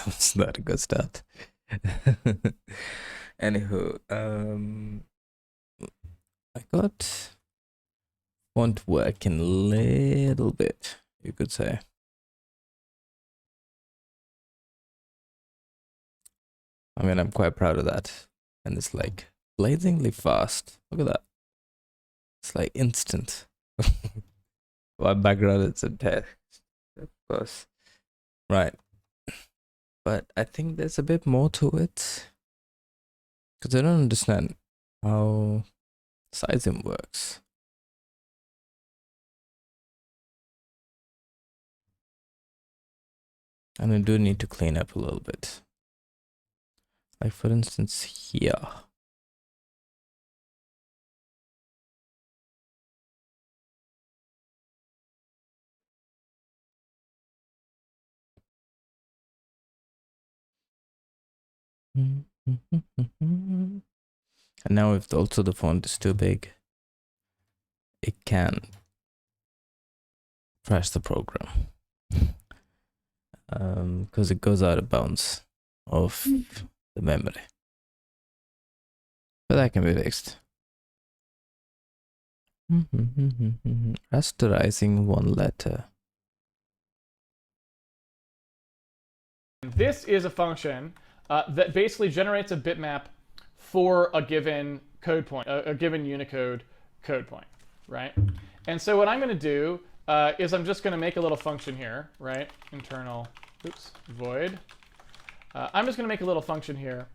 was not a good start. Anywho, I got font working a little bit, you could say. I mean, I'm quite proud of that. And it's like blazingly fast. Look at that. It's like instant. My background is in text, of course. Right. But I think there's a bit more to it. Because I don't understand how sizing works. And I do need to clean up a little bit. Like for instance here. And now if also the font is too big, it can crash the program. Because it goes out of bounds of the memory. But that can be fixed. Rasterizing one letter. This is a function that basically generates a bitmap for a given code point, a given Unicode code point, right? And so what I'm going to do is I'm just going to make a little function here, right? Internal, void. I'm just going to make a little function here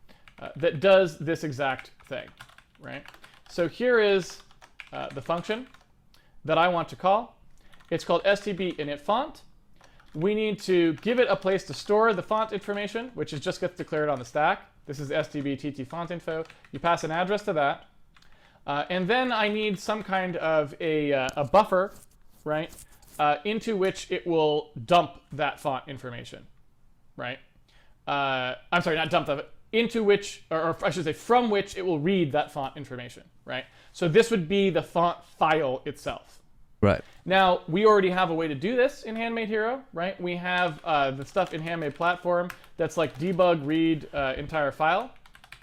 that does this exact thing, right? So here is the function that I want to call. It's called stb init font. We need to give it a place to store the font information, which is just gets declared on the stack. This is stb tt font info. You pass an address to that. And then I need some kind of a buffer, right, into which it will dump that font information, right? I'm sorry, not dump that, into which, or I should say from which it will read that font information, right? So this would be the font file itself. Right. Now, we already have a way to do this in Handmade Hero, right? We have the stuff in Handmade Platform that's like debug, read entire file,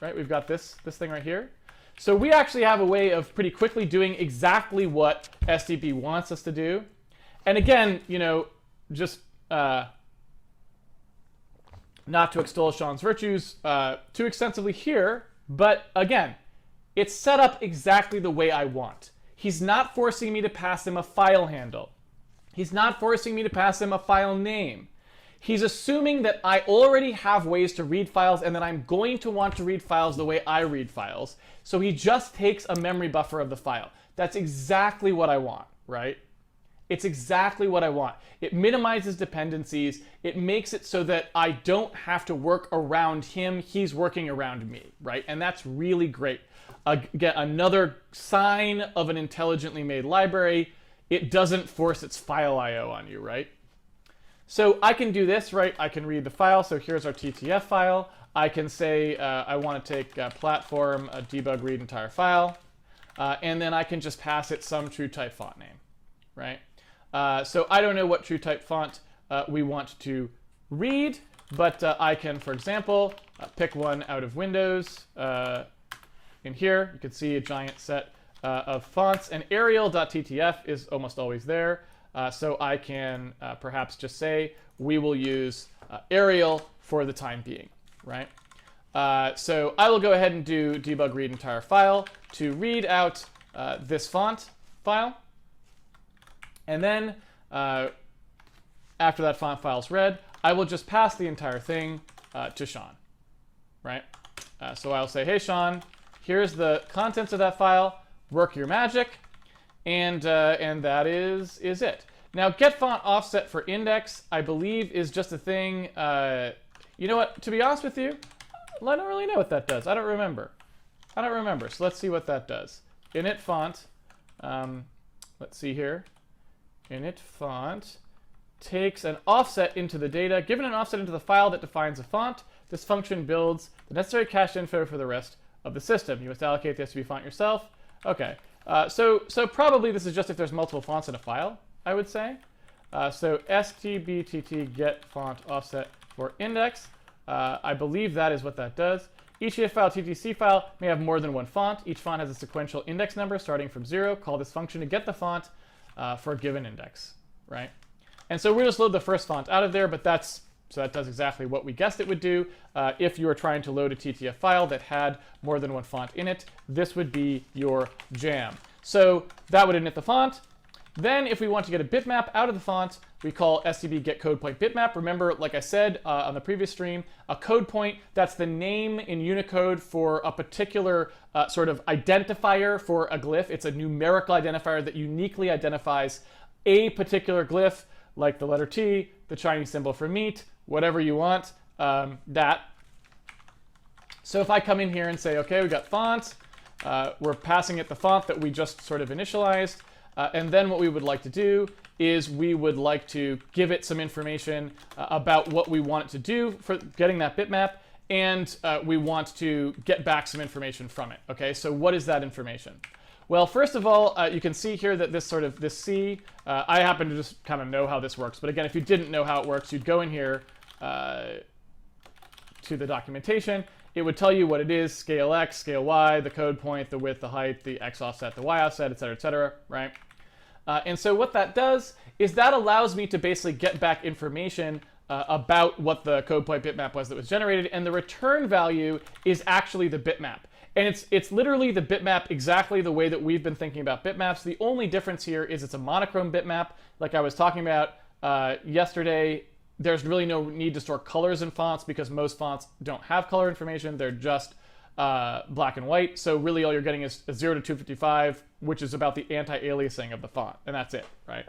right? We've got this thing right here. So we actually have a way of pretty quickly doing exactly what STB wants us to do. And again, you know, just not to extol Sean's virtues too extensively here, but again, it's set up exactly the way I want. He's not forcing me to pass him a file handle. He's not forcing me to pass him a file name. He's assuming that I already have ways to read files and that I'm going to want to read files the way I read files. So he just takes a memory buffer of the file. That's exactly what I want, right? It's exactly what I want. It minimizes dependencies. It makes it so that I don't have to work around him. He's working around me, right? And that's really great. Again, another sign of an intelligently made library. It doesn't force its file I/O on you, right? So I can do this, right? I can read the file. So here's our TTF file. I can say I want to take platform debug read entire file, and then I can just pass it some true type font name, right? So I don't know what true type font we want to read, but I can, for example, pick one out of Windows. In here, you can see a giant set of fonts, and Arial.ttf is almost always there. So I can perhaps just say we will use Arial for the time being, right? So I will go ahead and do debug read entire file to read out this font file. And then after that font file is read, I will just pass the entire thing to Sean, right? So I'll say, hey, Sean, here's the contents of that file. Work your magic. And that is it. Now, get font offset for index, I believe, is just a thing. You know what? To be honest with you, I don't really know what that does. I don't remember. So let's see what that does. Init font. Let's see here. Init font takes an offset into the data. Given an offset into the file that defines a font, this function builds the necessary cache info for the rest of the system. You must allocate the STB font yourself. Okay. So probably this is just if there's multiple fonts in a file, I would say. So stbtt get font offset for index. I believe that is what that does. Each EF file, TTC file, may have more than one font. Each font has a sequential index number starting from 0. Call this function to get the font for a given index, right? And so we'll just load the first font out of there, but so that does exactly what we guessed it would do. If you were trying to load a TTF file that had more than one font in it, this would be your jam. So that would init the font. Then if we want to get a bitmap out of the font, we call stb get code point bitmap. Remember, like I said on the previous stream, a code point, that's the name in Unicode for a particular sort of identifier for a glyph. It's a numerical identifier that uniquely identifies a particular glyph, like the letter T, the Chinese symbol for meat, whatever you want, that. So if I come in here and say, okay, we got font, we're passing it the font that we just sort of initialized, and then what we would like to do is we would like to give it some information about what we want it to do for getting that bitmap, and we want to get back some information from it. Okay, so what is that information? Well, first of all, you can see here that this C, I happen to just kind of know how this works, but again, if you didn't know how it works, you'd go in here to the documentation. It would tell you what it is: scale x, scale y, the code point, the width, the height, the x offset, the y offset, et cetera, right? And so what that does is that allows me to basically get back information about what the code point bitmap was that was generated, and the return value is actually the bitmap. And it's literally the bitmap exactly the way that we've been thinking about bitmaps. The only difference here is it's a monochrome bitmap. Like I was talking about yesterday, there's really no need to store colors in fonts because most fonts don't have color information. They're just black and white. So really all you're getting is a 0 to 255, which is about the anti-aliasing of the font. And that's it, right?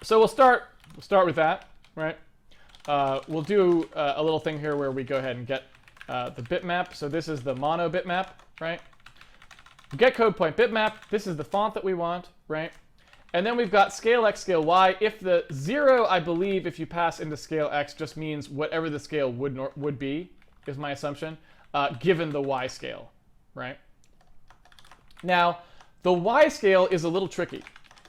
So we'll start with that, right? We'll do a little thing here where we go ahead and get the bitmap. So this is the mono bitmap, right? Get code point bitmap. This is the font that we want, right? And then we've got scale x, scale y. If the 0, I believe, if you pass into scale x, just means whatever the scale would be, is my assumption, given the y scale, right? Now, the y scale is a little tricky.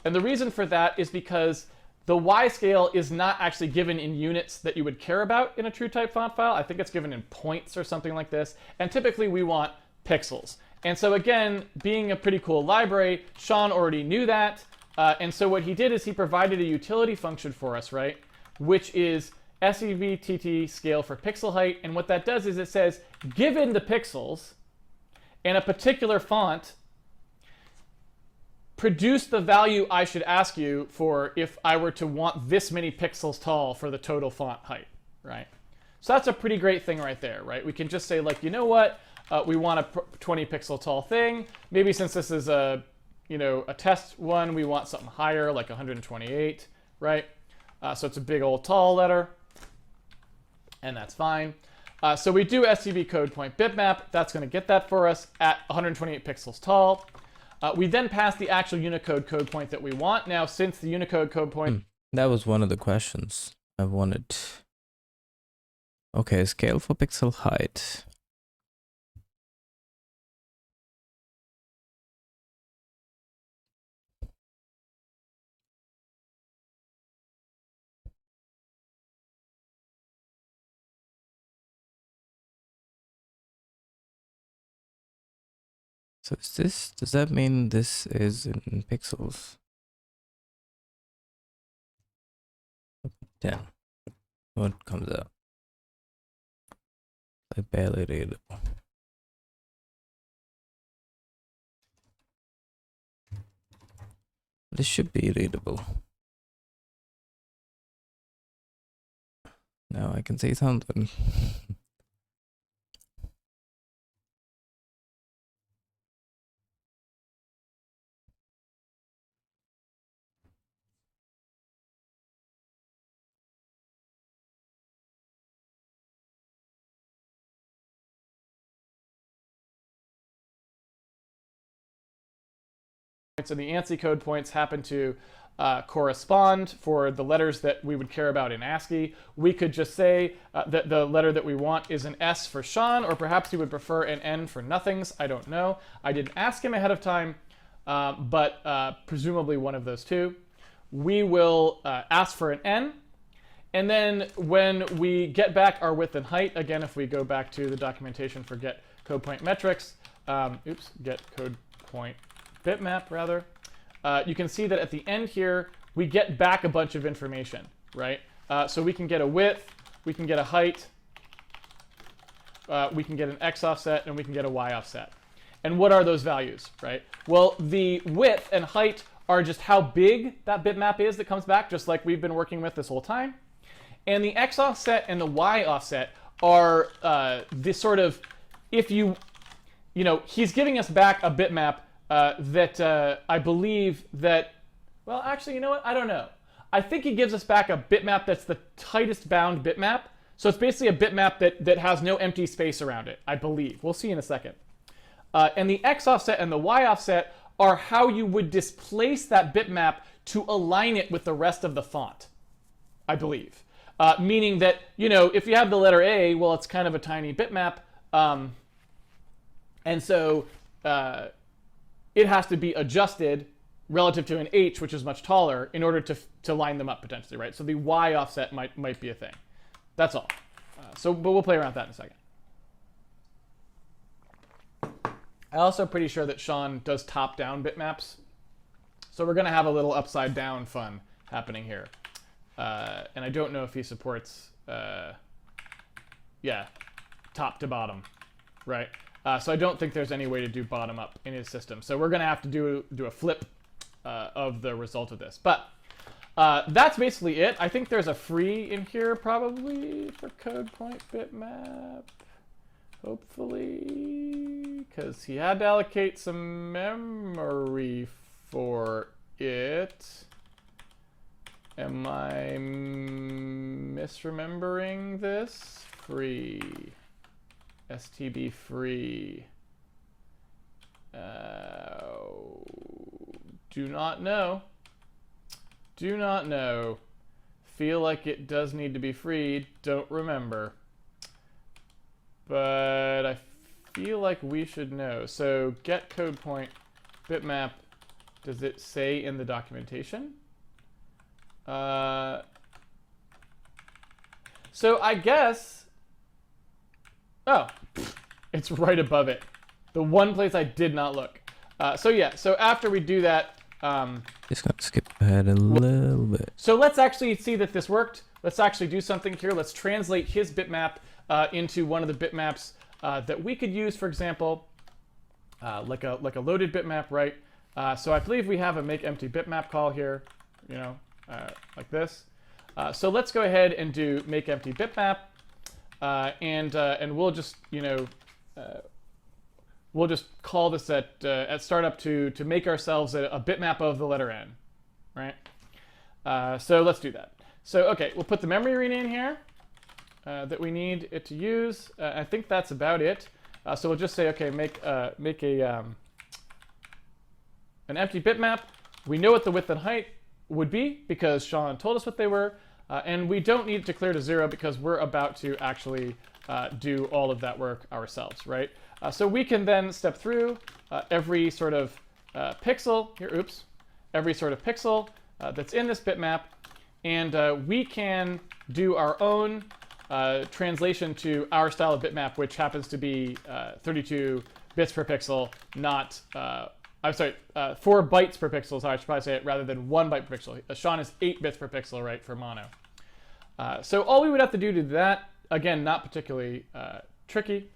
And the reason for that is because the y scale is not actually given in units that you would care about in a true type font file. I think it's given in points or something like this. And typically we want pixels. And so again, being a pretty cool library, Sean already knew that. And so what he did is he provided a utility function for us, right? Which is sevtt scale for pixel height. And what that does is it says, given the pixels and a particular font, produce the value I should ask you for if I were to want this many pixels tall for the total font height, right? So that's a pretty great thing right there, right? We can just say, like, you know what? We want a 20 pixel tall thing. Maybe since this is a test one, we want something higher, like 128, right? So it's a big old tall letter, and that's fine. So we do stb code point bitmap. That's going to get that for us at 128 pixels tall. We then pass the actual Unicode code point that we want. Now, since the Unicode code point... That was one of the questions I wanted. Okay, scale for pixel height. So does that mean this is in pixels? 10. What comes out? Like barely readable. This should be readable. Now I can say something. And the ANSI code points happen to correspond for the letters that we would care about in ASCII. We could just say that the letter that we want is an S for Sean, or perhaps he would prefer an N for nothings. I don't know. I didn't ask him ahead of time, but presumably one of those two. We will ask for an N, And then when we get back our width and height, again, if we go back to the documentation for get code point metrics, get code point bitmap rather, you can see that at the end here, we get back a bunch of information, right? So we can get a width, we can get a height, we can get an x offset, and we can get a y offset. And what are those values, right? Well, the width and height are just how big that bitmap is that comes back, just like we've been working with this whole time. And the x offset and the y offset are this sort of, if you know, he's giving us back a bitmap that I believe that, well, actually, you know what? I don't know. I think he gives us back a bitmap that's the tightest bound bitmap. So it's basically a bitmap that has no empty space around it, I believe. We'll see in a second. And the x offset and the y offset are how you would displace that bitmap to align it with the rest of the font, I believe. Meaning that, you know, if you have the letter A, well, it's kind of a tiny bitmap. And so it has to be adjusted relative to an H, which is much taller, in order to line them up potentially, right? So the Y offset might be a thing. That's all. But we'll play around with that in a second. I'm also pretty sure that Sean does top-down bitmaps. So we're going to have a little upside-down fun happening here. And I don't know if he supports, top to bottom, right? So I don't think there's any way to do bottom up in his system. So we're going to have to do a flip of the result of this. But that's basically it. I think there's a free in here probably for code point bitmap. Hopefully, because he had to allocate some memory for it. Am I misremembering this? Free. STB free. Do not know. Do not know. Feel like it does need to be free. Don't remember. But I feel like we should know. So get code point bitmap. Does it say in the documentation? So I guess, oh, it's right above it. The one place I did not look. So after we do that, just gonna skip ahead a little bit. So let's actually see that this worked. Let's actually do something here. Let's translate his bitmap into one of the bitmaps that we could use, for example, like a loaded bitmap, right? So I believe we have a make empty bitmap call here, you know, like this. So let's go ahead and do make empty bitmap, and we'll just, you know, we'll just call this at startup to make ourselves a bitmap of the letter N, right? So let's do that. So okay, we'll put the memory arena in here that we need it to use. I think that's about it. So we'll just say, okay, make an empty bitmap. We know what the width and height would be because Sean told us what they were, and we don't need it to clear to 0 because we're about to actually do all of that work ourselves, right? So we can then step through every sort of pixel here. Oops, every sort of pixel that's in this bitmap, and we can do our own translation to our style of bitmap, which happens to be 32 bits per pixel, not, I'm sorry, 4 bytes per pixel, so I should probably say it, rather than 1 byte per pixel. Sean is 8 bits per pixel, right, for mono. So all we would have to do that, again, not particularly tricky.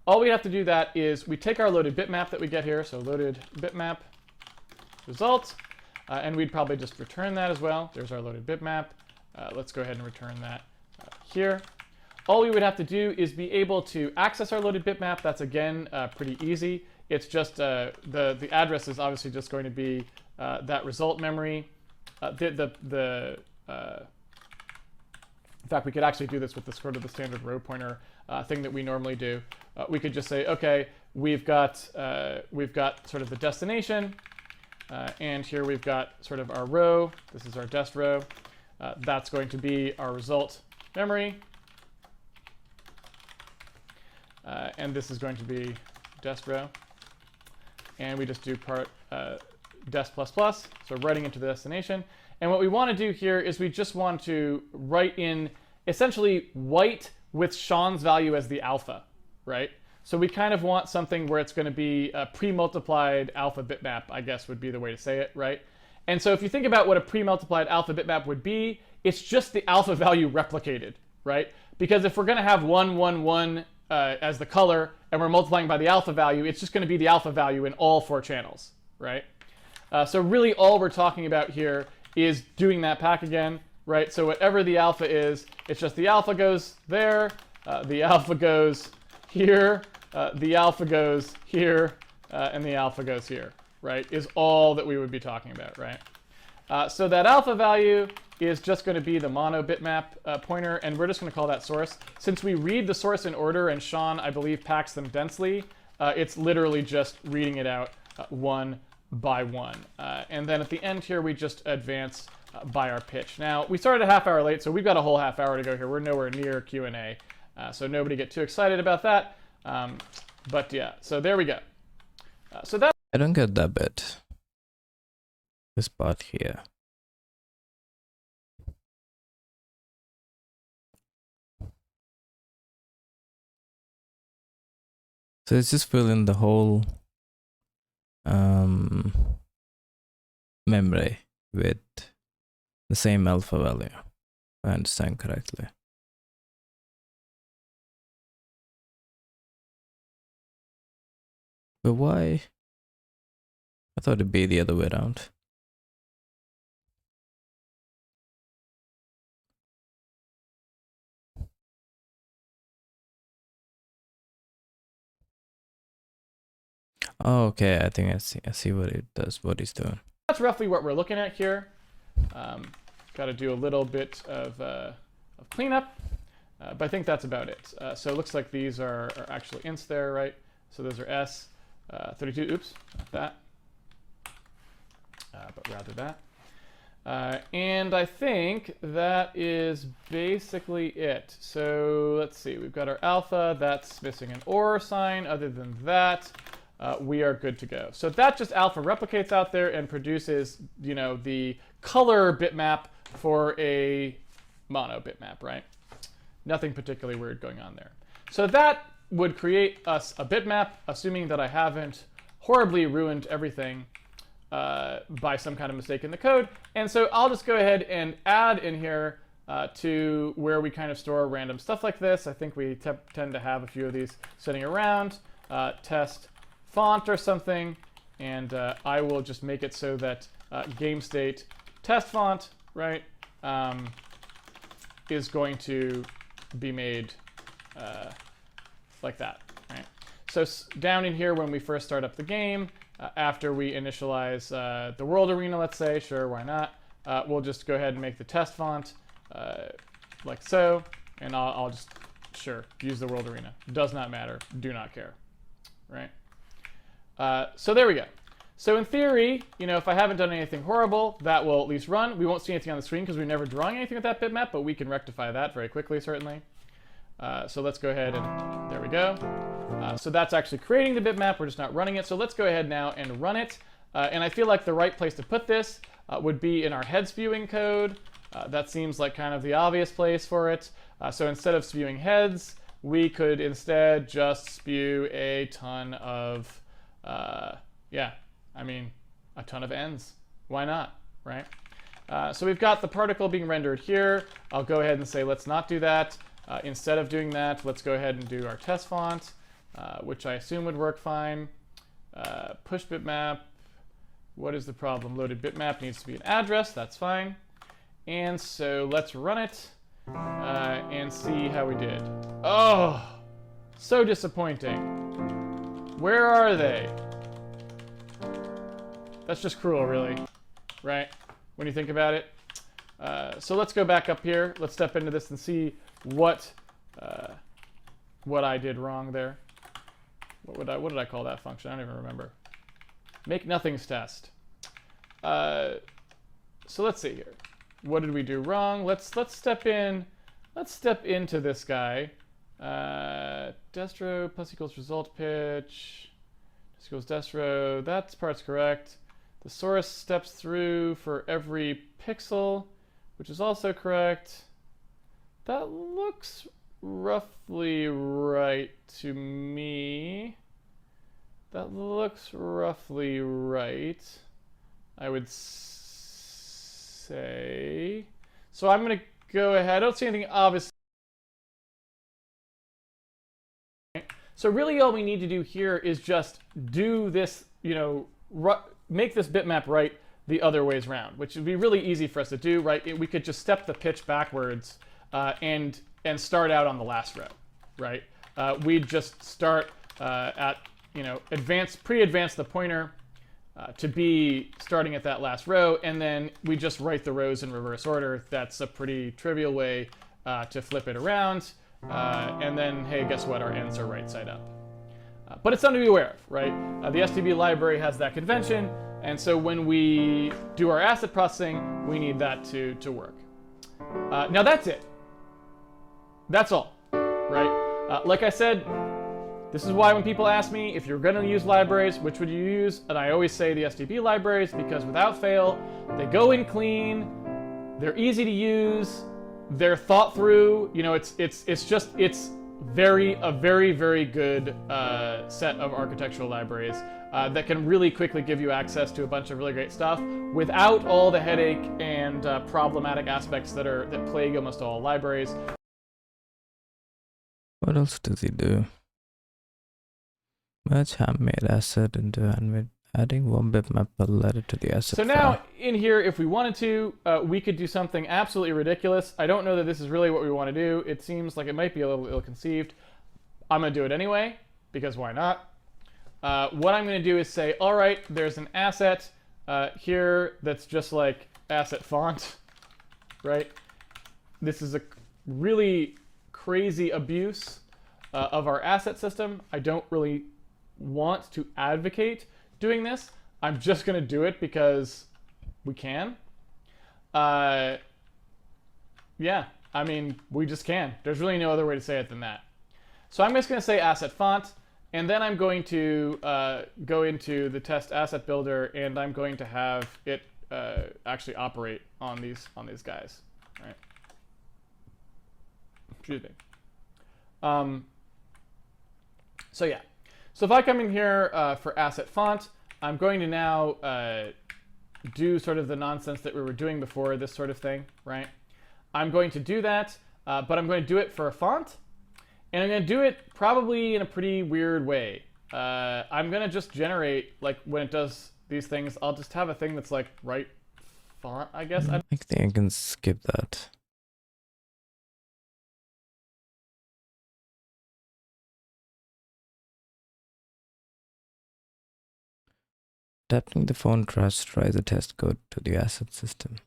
All we have to do that is we take our loaded bitmap that we get here, so loaded bitmap result, and we'd probably just return that as well. There's our loaded bitmap. Let's go ahead and return that here. All we would have to do is be able to access our loaded bitmap. That's, again, pretty easy. It's just the address is obviously just going to be that result memory. In fact, we could actually do this with the sort of the standard row pointer thing that we normally do. We could just say, okay, we've got sort of the destination, and here we've got sort of our row. This is our dest row. That's going to be our result memory, and this is going to be dest row. And we just do part dest plus plus, so writing into the destination. And what we want to do here is we just want to write in essentially white with Sean's value as the alpha, right? So we kind of want something where it's going to be a pre-multiplied alpha bitmap, I guess would be the way to say it, right? And so if you think about what a pre-multiplied alpha bitmap would be, it's just the alpha value replicated, right? Because if we're going to have 1, 1, 1 as the color, and we're multiplying by the alpha value, it's just going to be the alpha value in all 4 channels, right? So really all we're talking about here is doing that pack again, right? So whatever the alpha is, it's just the alpha goes there, the alpha goes here, the alpha goes here, and the alpha goes here, right? Is all that we would be talking about, right? So that alpha value is just going to be the mono bitmap pointer, and we're just going to call that source. Since we read the source in order, and Sean, I believe, packs them densely, it's literally just reading it out one by one. And then at the end here, we just advance by our pitch. Now, we started a half hour late, so we've got a whole half hour to go here. We're nowhere near Q&A, so nobody get too excited about that. But yeah, so there we go. So that I don't get that bit. This part here. So it's just filling the whole memory with the same alpha value, if I understand correctly. But why? I thought it'd be the other way around. Oh, okay. I think I see what it does, what he's doing. that's roughly what we're looking at here. Got to do a little bit of cleanup, but I think that's about it. So it looks like these are actually ints there, right? So those are S, 32, oops, not that, but rather that. And I think that is basically it. So let's see, we've got our alpha, that's missing an OR sign. Other than that, we are good to go. So that just alpha replicates out there and produces, you know, the color bitmap for a mono bitmap, right? Nothing particularly weird going on there. So that would create us a bitmap, assuming that I haven't horribly ruined everything by some kind of mistake in the code. And so I'll just go ahead and add in here to where we kind of store random stuff like this. I think we tend to have a few of these sitting around. Test font or something, and I will just make it so that game state test font, right, is going to be made like that, right? So down in here when we first start up the game, after we initialize the world arena, let's say, sure, why not? We'll just go ahead and make the test font like so, and I'll just, sure, use the world arena. Does not matter, do not care, right? So there we go. So in theory, you know, if I haven't done anything horrible, that will at least run. We won't see anything on the screen because we're never drawing anything with that bitmap, but we can rectify that very quickly, certainly. So let's go ahead and there we go. So that's actually creating the bitmap. We're just not running it. So let's go ahead now and run it. And I feel like the right place to put this would be in our head spewing code. That seems like kind of the obvious place for it. So instead of spewing heads, we could instead just spew a ton of, yeah, I mean, a ton of ends. Why not, right? So we've got the particle being rendered here. I'll go ahead and say, let's not do that. Instead of doing that, let's go ahead and do our test font, which I assume would work fine. Push bitmap. What is the problem? Loaded bitmap needs to be an address. That's fine. And so let's run it and see how we did. Oh, so disappointing. Where are they? That's just cruel, really, right? When you think about it. So let's go back up here. Let's step into this and see what I did wrong there. What did I call that function? I don't even remember. Make nothings test. So let's see here. What did we do wrong? Let's step in. Let's step into this guy. Destro plus equals result pitch. This equals destro. That part's correct. The source steps through for every pixel, which is also correct. That looks roughly right to me. That looks roughly right, I would say. So I'm going to go ahead. I don't see anything obvious. So really all we need to do here is just do this, make this bitmap right the other ways around, which would be really easy for us to do, right? We could just step the pitch backwards and start out on the last row, right? We'd just start at, pre-advance the pointer to be starting at that last row, and then we just write the rows in reverse order. That's a pretty trivial way to flip it around. And then, hey, guess what? Our ends are right side up. But it's something to be aware of, right? The STB library has that convention, and so when we do our asset processing, we need that to work. Now that's it. That's all, right? Like I said, this is why when people ask me if you're going to use libraries, which would you use? And I always say the STB libraries, because without fail, they go in clean, they're easy to use, they're thought through. It's a very good set of architectural libraries that can really quickly give you access to a bunch of really great stuff without all the headache and problematic aspects that plague almost all libraries. What else does he do? Merge handmade asset into handmade, adding one bitmap per letter to the asset So file. now in here, if we wanted to, we could do something absolutely ridiculous. I don't know that this is really what we want to do. It seems like it might be a little ill-conceived. I'm going to do it anyway, because why not? What I'm going to do is say, all right, there's an asset here that's just like asset font, right? This is a really crazy abuse of our asset system. I don't really want to advocate doing this. I'm just going to do it because we can. Yeah, I mean, we just can. There's really no other way to say it than that. So I'm just going to say asset font, and then I'm going to go into the test asset builder, and I'm going to have it actually operate on these guys. All right. Excuse me. So yeah. So if I come in here for asset font, I'm going to now do sort of the nonsense that we were doing before, this sort of thing, right? I'm going to do that, but I'm going to do it for a font, and I'm going to do it probably in a pretty weird way. I'm going to just generate, like when it does these things, I'll just have a thing that's like right font, I guess. I think I can skip that. Adapting the font tries the test code to the asset system.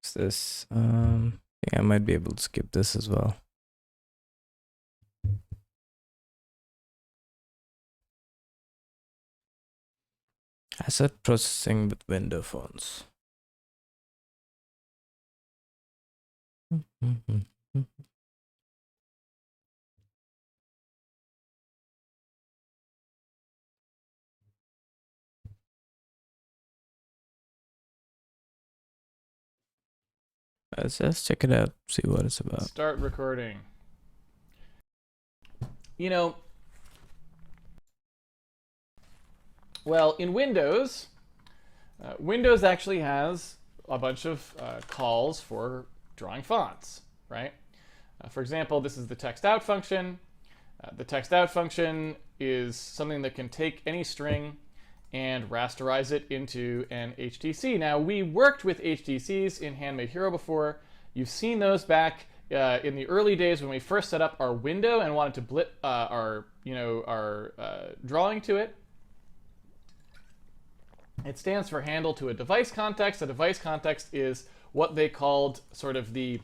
What's this? I think I might be able to skip this as well. Asset processing with window fonts. Let's just check it out, see what it's about. Start recording. Well, in Windows, Windows actually has a bunch of calls for drawing fonts, right? For example, this is the text out function. The text out function is something that can take any string and rasterize it into an HTC. Now, we worked with HTCs in Handmade Hero before. You've seen those back in the early days when we first set up our window and wanted to blip our drawing to it. It stands for handle to a device context. A device context is what they called sort of the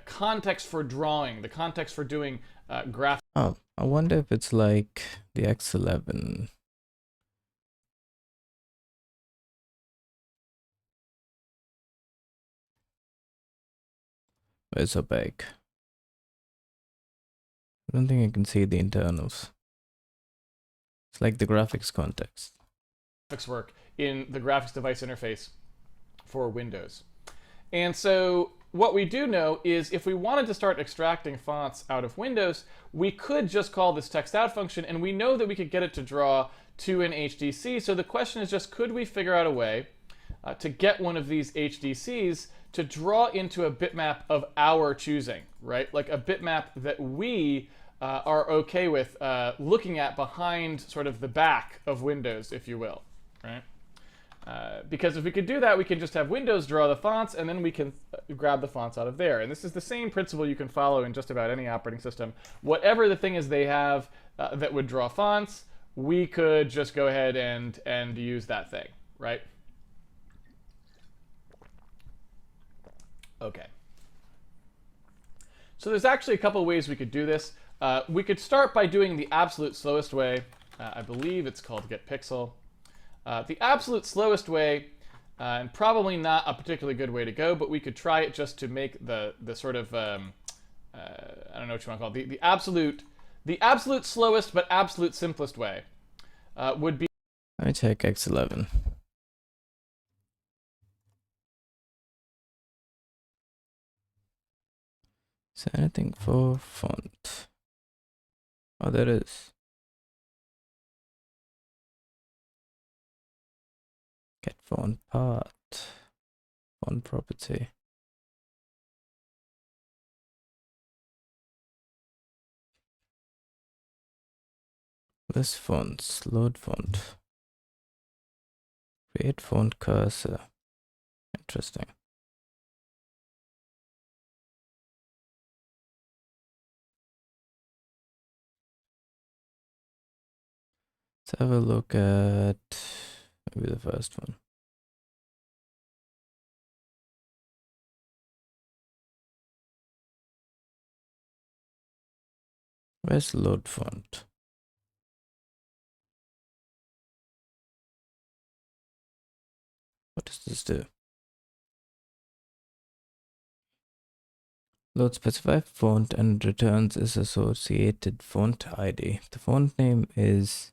context for drawing, the context for doing graphic. Oh, I wonder if it's like the X11. It's opaque. I don't think I can see the internals. It's like the graphics context. Work in the graphics device interface for Windows. And so what we do know is if we wanted to start extracting fonts out of Windows, we could just call this text out function, and we know that we could get it to draw to an HDC. So the question is just, could we figure out a way to get one of these HDCs to draw into a bitmap of our choosing, right? Like a bitmap that we are okay with looking at behind sort of the back of Windows, if you will, right? Because if we could do that, we can just have Windows draw the fonts, and then we can grab the fonts out of there. And this is the same principle you can follow in just about any operating system. Whatever the thing is they have that would draw fonts, we could just go ahead and use that thing, right? Okay. So there's actually a couple ways we could do this. We could start by doing the absolute slowest way. I believe it's called get pixel. The absolute slowest way, and probably not a particularly good way to go, but we could try it just to make the sort of I don't know what you want to call it, the absolute slowest but absolute simplest way would be. Let me check X11. Is there anything for font? Oh, there is. Get font part. Font property. List fonts. Load font. Create font cursor. Interesting. Let's have a look at maybe the first one. Where's load font? What does this do? Load specified font and returns its associated font ID. If the font name is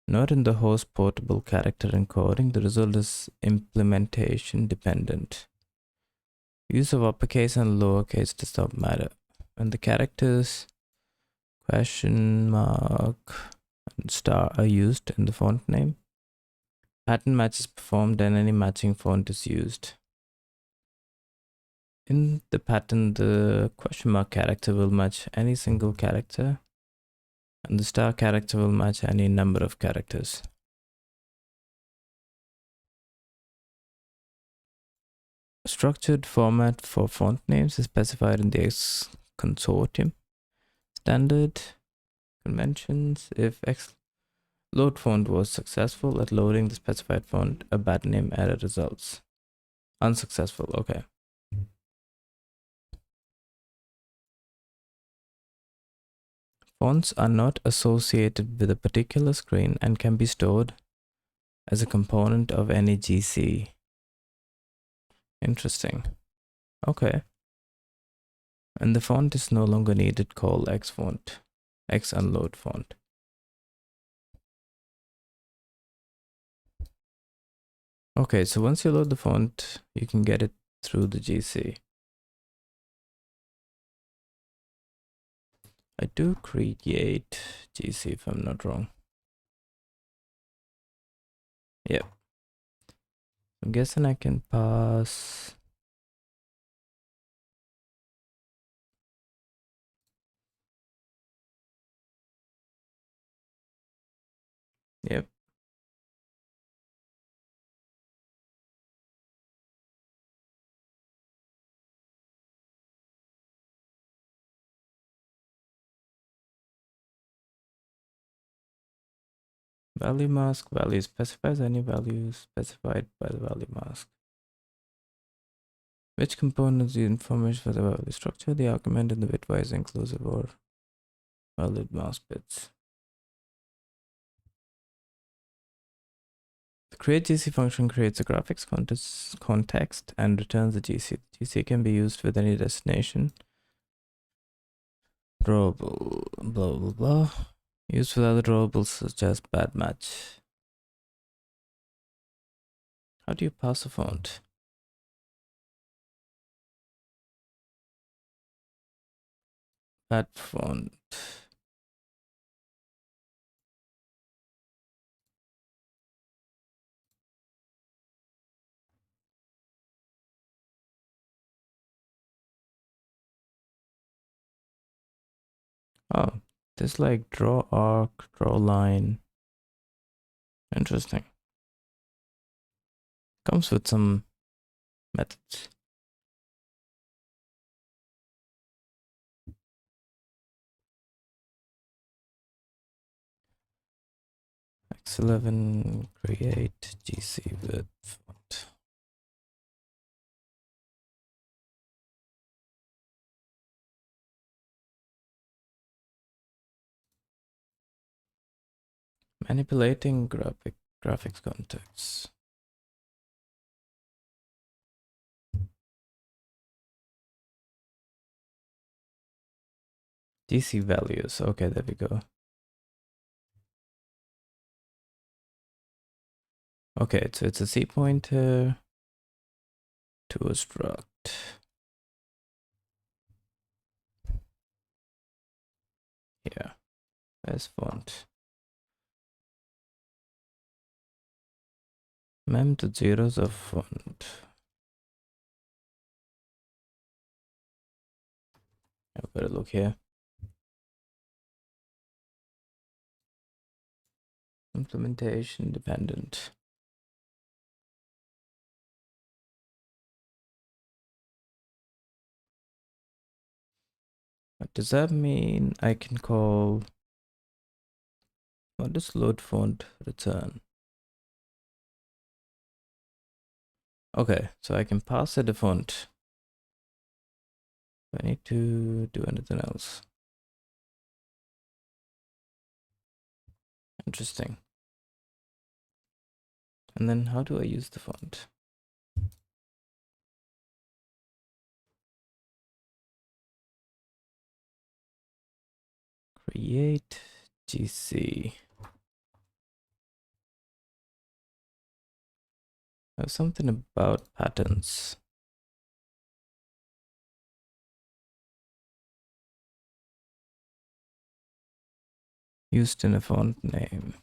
not in the host portable character encoding, the result is implementation dependent. Use of uppercase and lowercase does not matter. When the characters question mark and star are used in the font name, pattern match is performed and any matching font is used. In the pattern, the question mark character will match any single character, and the star character will match any number of characters. A structured format for font names is specified in the X consortium standard conventions. If X load font was successful at loading the specified font, a bad name error results. Unsuccessful, okay. Fonts are not associated with a particular screen and can be stored as a component of any GC. Interesting. Okay. And the font is no longer needed, call X font, X unload font. Okay, so once you load the font, you can get it through the GC. I do create GC if I'm not wrong. Yep. I'm guessing I can pass. Yep. Value mask, value specifies any value specified by the value mask. Which components use information for the structure, the argument, and the bitwise inclusive or valid mouse bits. The create GC function creates a graphics context and returns the GC. The GC can be used with any destination. Drawable, blah blah blah. Used with other drawables such as bad match. How do you pass a font? Bad font. Oh, there's like draw arc, draw line. Interesting. Comes with some methods. X11 create GC with font. Manipulating graphics context. DC values. Okay, there we go. Okay, so it's a C pointer to a struct. Yeah, there's font. Mem to zeros of font. I've got to look here. Implementation dependent. What does that mean? I can call. What does load font return? Okay, so I can pass it a font. I need to do anything else. Interesting. And then how do I use the font? Create GC. There's something about patterns. Used in a font name.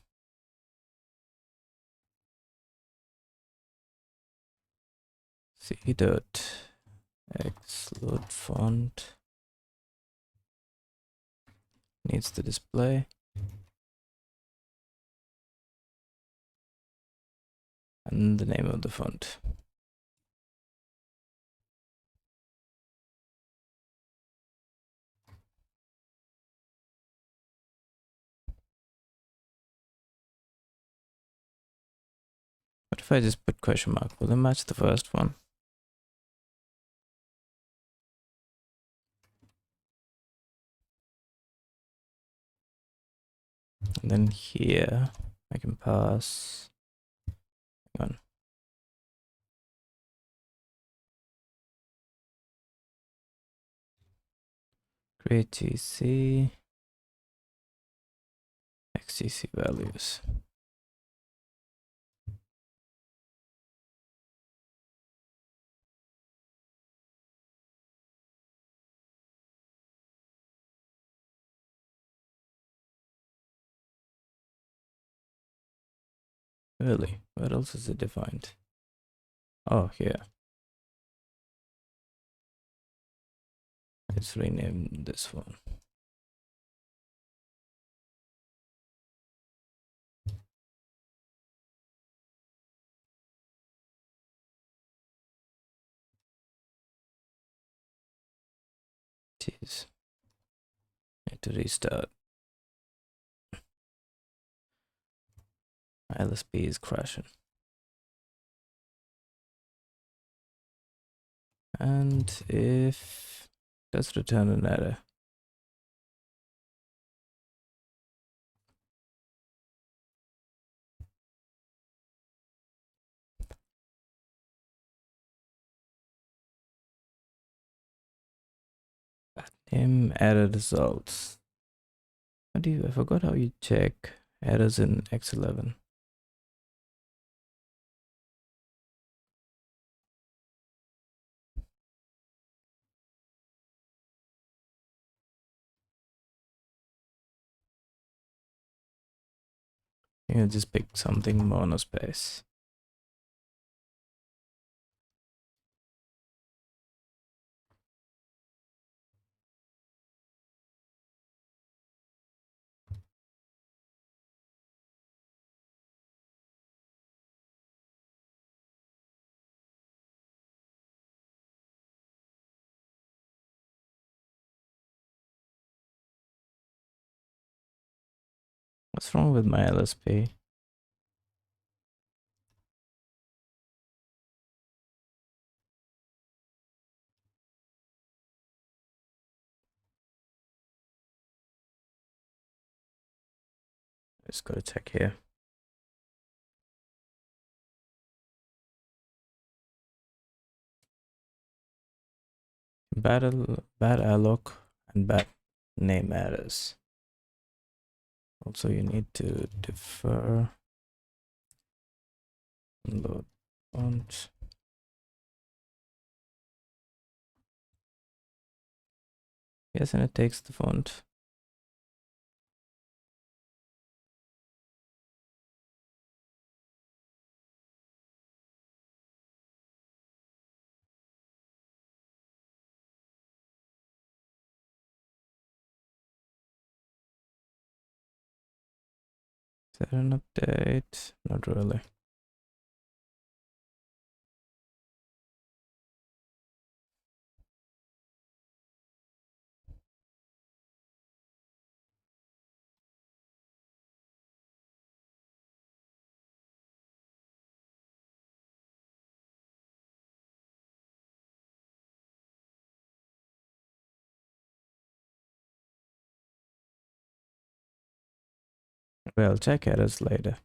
C dot x load font needs to display. And the name of the font. What if I just put question mark? Will it match the first one? And then here I can pass. Hang on. Create GC. XGC values. Really? Where else is it defined? Oh, here. Let's rename this one. Jeez. Need to restart. My LSP is crashing. And if let's return an error. Name error results. How do you? I forgot how you check errors in X11. You just pick something monospace. What's wrong with my LSP? Just gotta check here. Bad alloc and bad name errors. Also, you need to defer and load font. Yes, and it takes the font. Is there an update? Not really. Well, check errors later.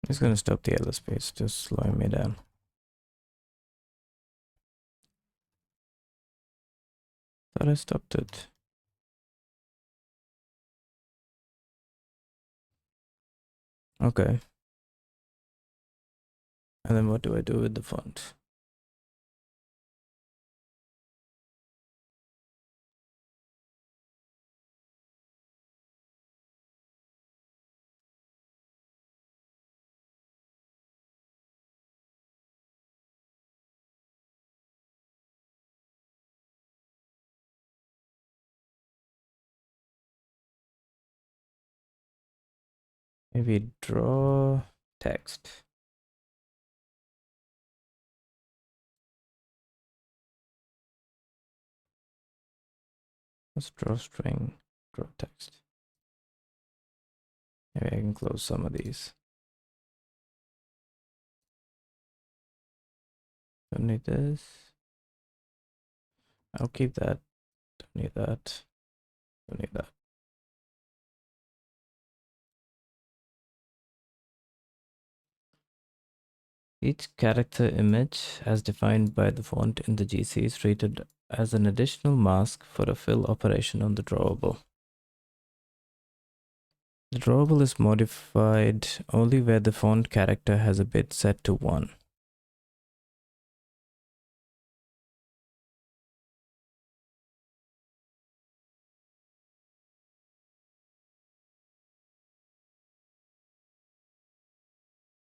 I'm just gonna stop the LSP. It's just slowing me down. Thought I stopped it. Okay. And then what do I do with the font? Maybe draw text. Let's draw string, draw text. Maybe I can close some of these. Don't need this. I'll keep that. Don't need that. Don't need that. Each character image as defined by the font in the GC is treated as an additional mask for a fill operation on the drawable. The drawable is modified only where the font character has a bit set to 1.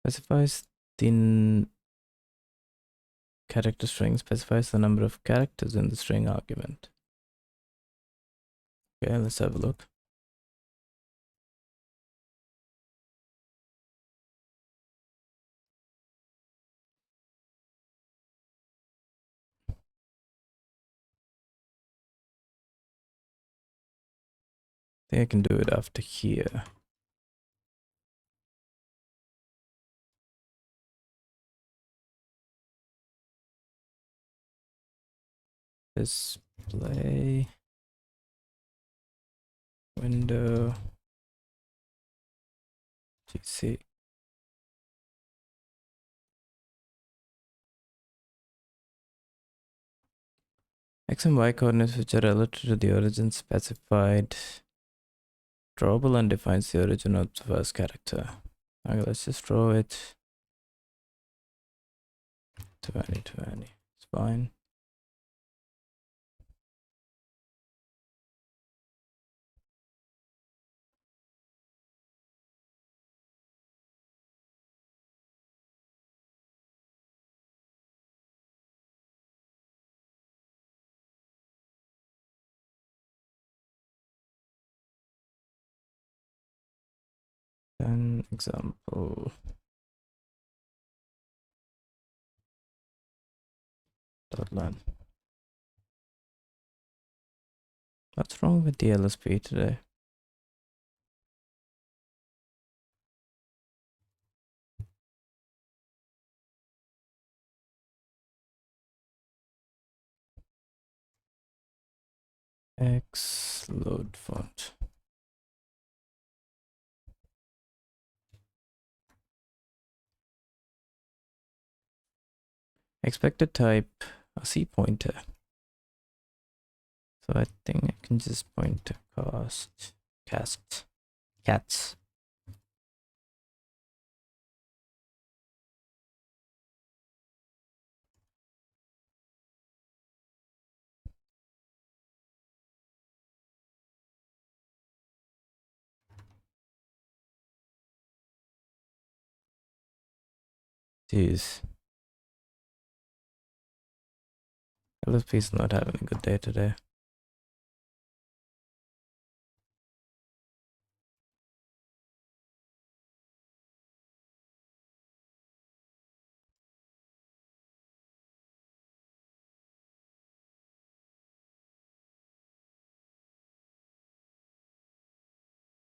Specifies the character string specifies the number of characters in the string argument. Okay, let's have a look. think I can do it after here. Display window GC. X and Y coordinates which are relative to the origin specified. Drawable and defines the origin of the first character. Okay, let's just draw it. 2020. It's fine. Then example dot line. What's wrong with the LSP today? X load font. Expected type a C pointer. So I think I can just point to cats. Jeez. LSP is not having a good day today.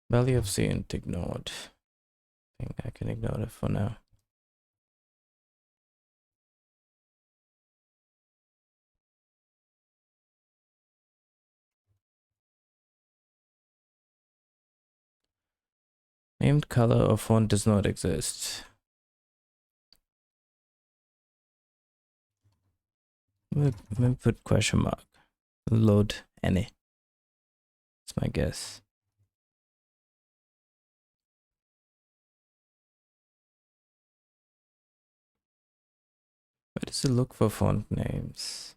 Value of scene ignored. I think I can ignore it for now. Named color or font does not exist. Let me put question mark. Load any. That's my guess. Where does it look for font names?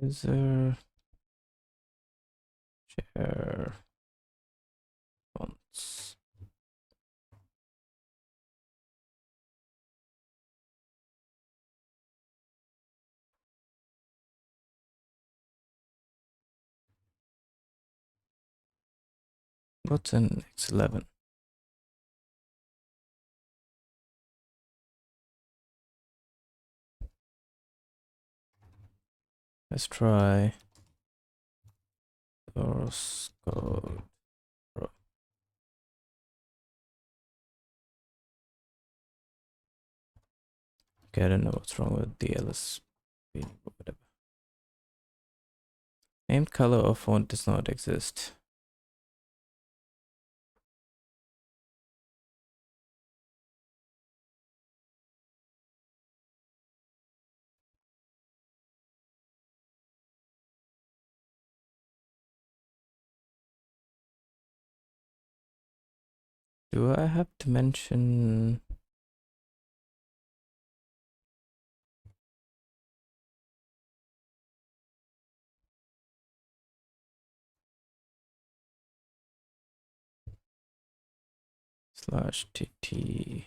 User share fonts. What's in X11? Let's try source code. Okay, I don't know what's wrong with the LSP, whatever. Named color or font does not exist. Do I have to mention? slash ttf.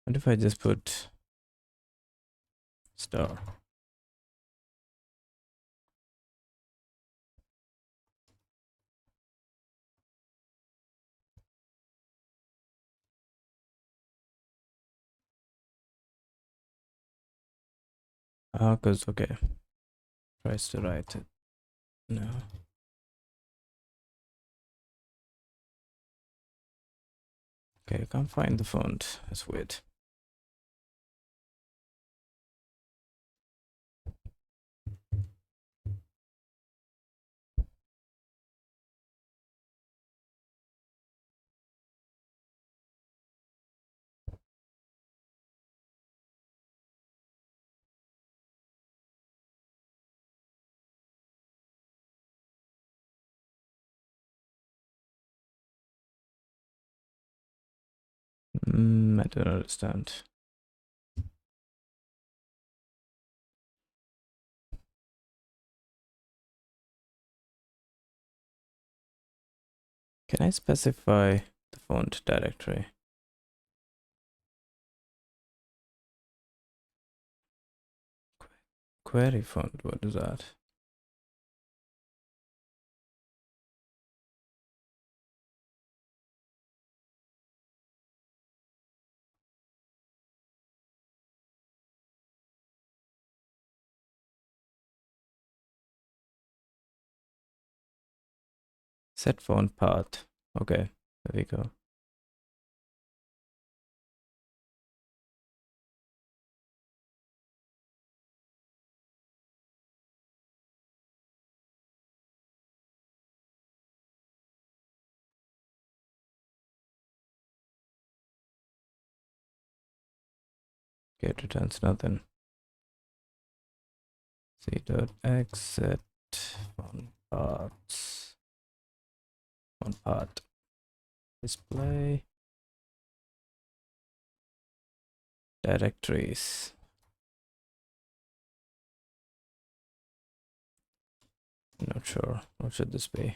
What if I just put star? Because okay, tries to write it. No. Okay, I can't find the font. That's weird. I don't understand. Can I specify the font directory? Query font, what is that? Set font path. Okay, there we go. Okay, it returns nothing. C.x set font paths. Font path. Display. Directories. Not sure. What should this be?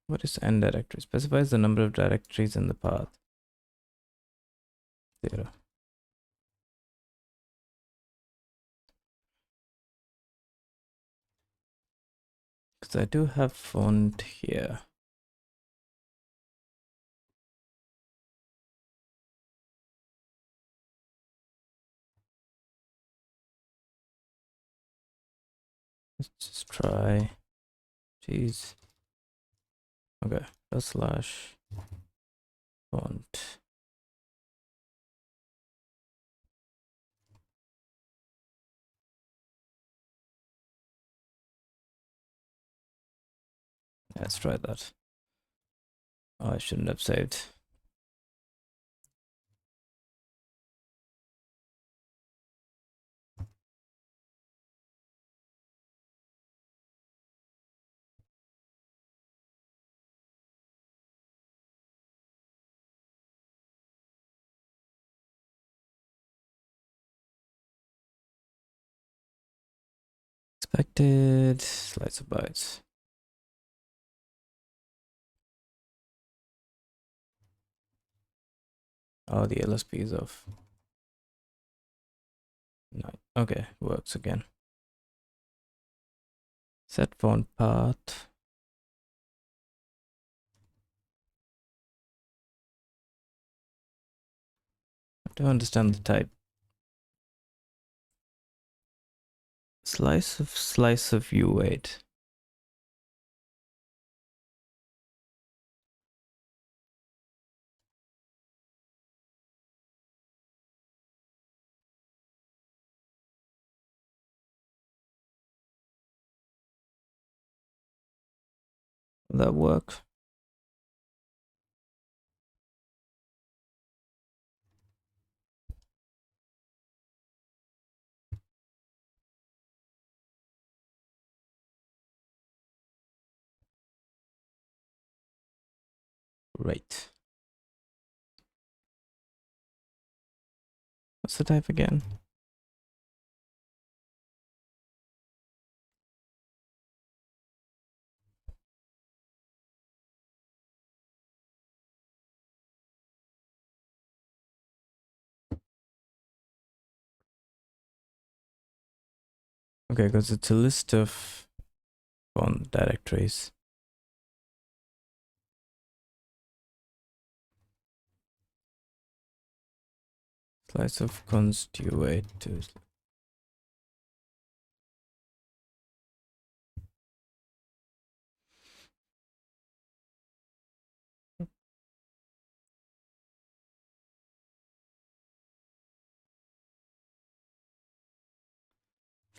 What is end directory? Specifies the number of directories in the path. 0. Because I do have font here. Let's just try. Jeez. Okay. // font. Let's try that. Oh, I shouldn't have saved. Expected slice of bytes. Oh, the LSP is off. No. Okay, works again. Set font path. I don't understand the type. Slice of U8. Will that work? Right. What's the type again? Okay, because it's a list of font directories. Slice of constituent to it's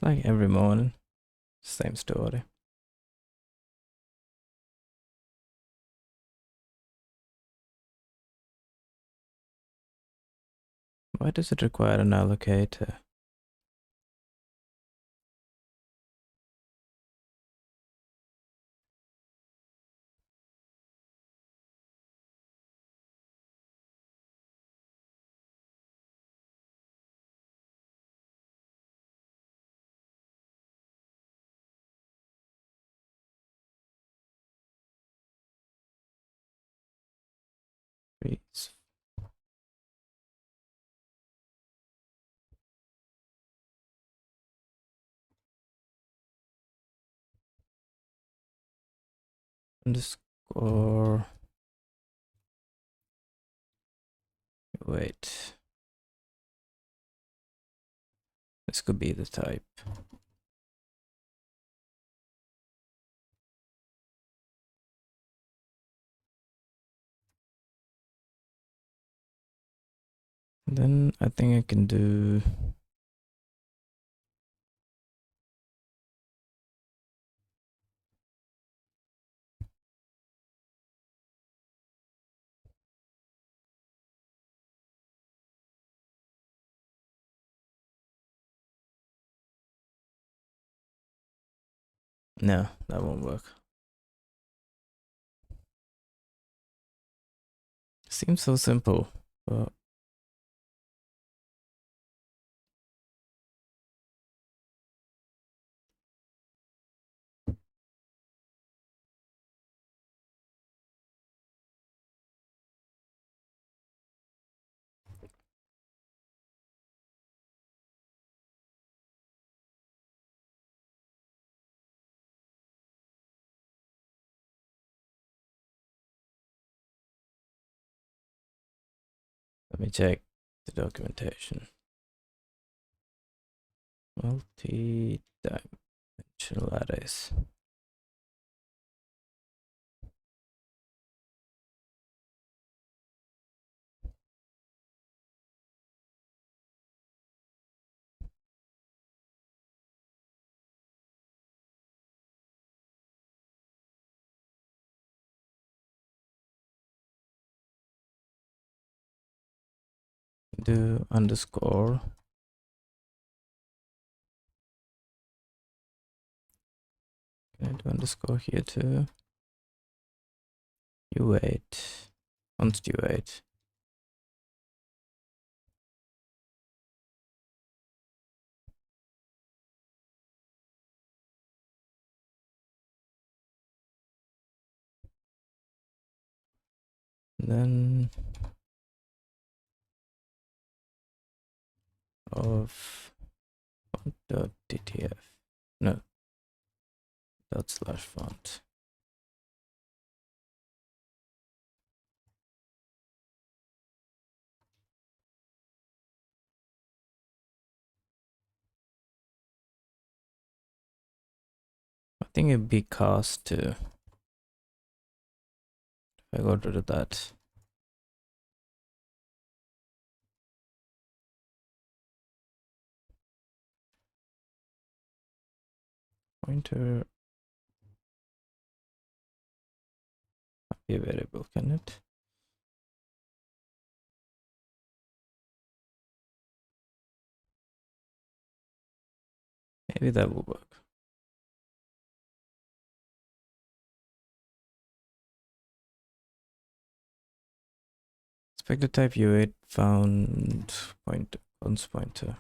like every morning, same story. Why does it require an allocator? Please. Underscore. Wait. This could be the type. Then I think I can do no, that won't work. Seems so simple, but let me check the documentation. Multi-dimensional arrays. Do underscore. Can I do underscore here too? U8. Constituent. Then of font.ttf. No, /font. I think it'd be cast too. If I got rid of that. Pointer be a variable, can it? Maybe that will work. Expected type U8 found point cons pointer.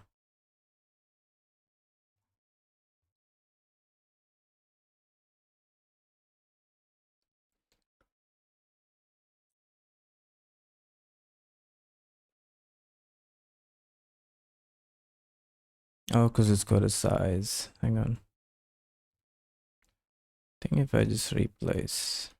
Oh, because it's got a size. Hang on. I think if I just replace.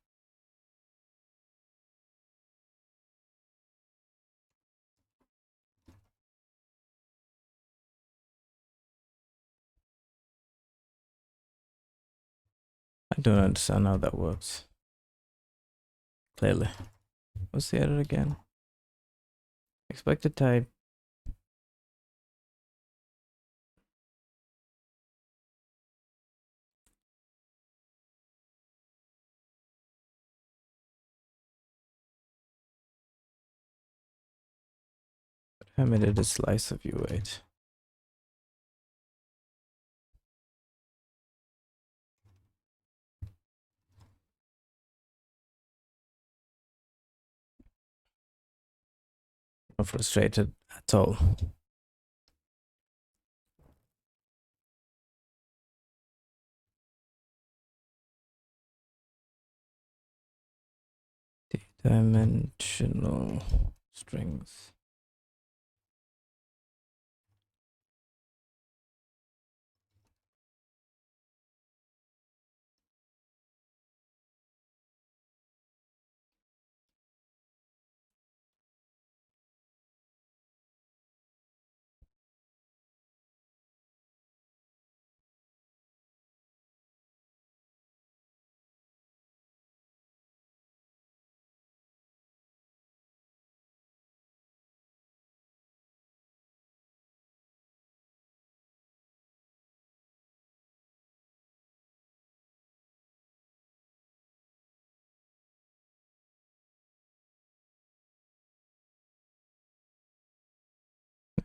I don't understand how that works. Clearly. What's the error again? Expected type. I made it a slice of U8. Not frustrated at all. Dimensional strings.